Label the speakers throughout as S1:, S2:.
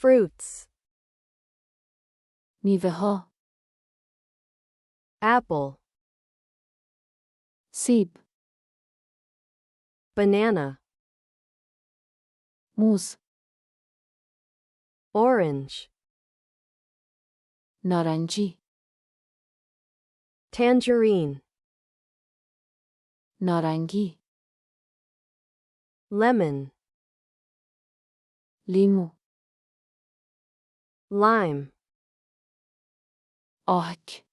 S1: fruits,
S2: میوه ها.
S1: apple,
S2: سیب.
S1: banana,
S2: موز.
S1: orange,
S2: نارنجی.
S1: tangerine,
S2: نارنگی.
S1: lemon,
S2: لیمو.
S1: lime,
S2: آهک.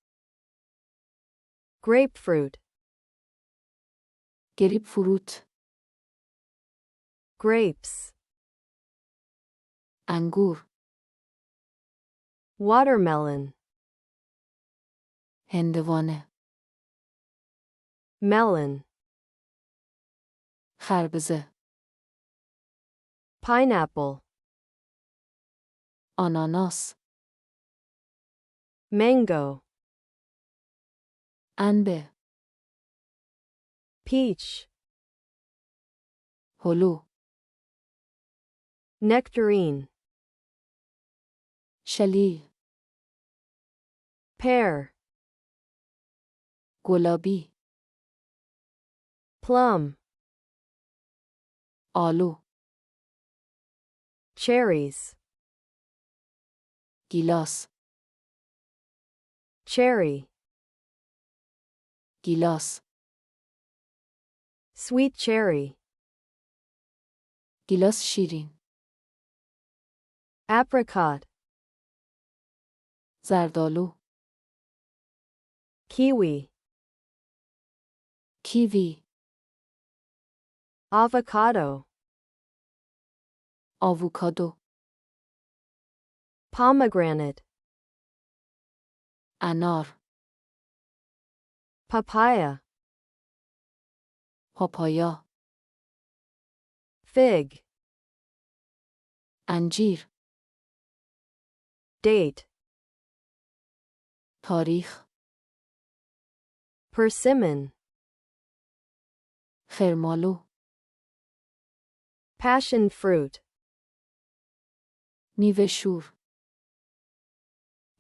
S1: grapefruit,
S2: گریپ فروت.
S1: grapes,
S2: انگور.
S1: watermelon,
S2: هندوانه.
S1: melon,
S2: خربزه.
S1: pineapple,
S2: آناناس.
S1: mango,
S2: انبه.
S1: peach,
S2: هلو.
S1: nectarine,
S2: شلیل.
S1: pear,
S2: گلابی.
S1: plum,
S2: آلو.
S1: cherries,
S2: گیلاس.
S1: cherry,
S2: گیلاس.
S1: sweet cherry,
S2: گیلاس شیرین.
S1: apricot,
S2: زردآلو.
S1: kiwi,
S2: کیوی.
S1: avocado,
S2: آووکادو.
S1: pomegranate,
S2: انار.
S1: papaya,
S2: پاپایا.
S1: fig,
S2: انجیر.
S1: date,
S2: تاریخ.
S1: persimmon,
S2: خرمالو.
S1: passion fruit,
S2: میوه شور.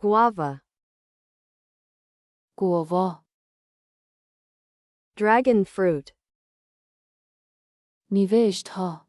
S1: guava,
S2: گووا.
S1: dragon fruit,
S2: میوه اشتها.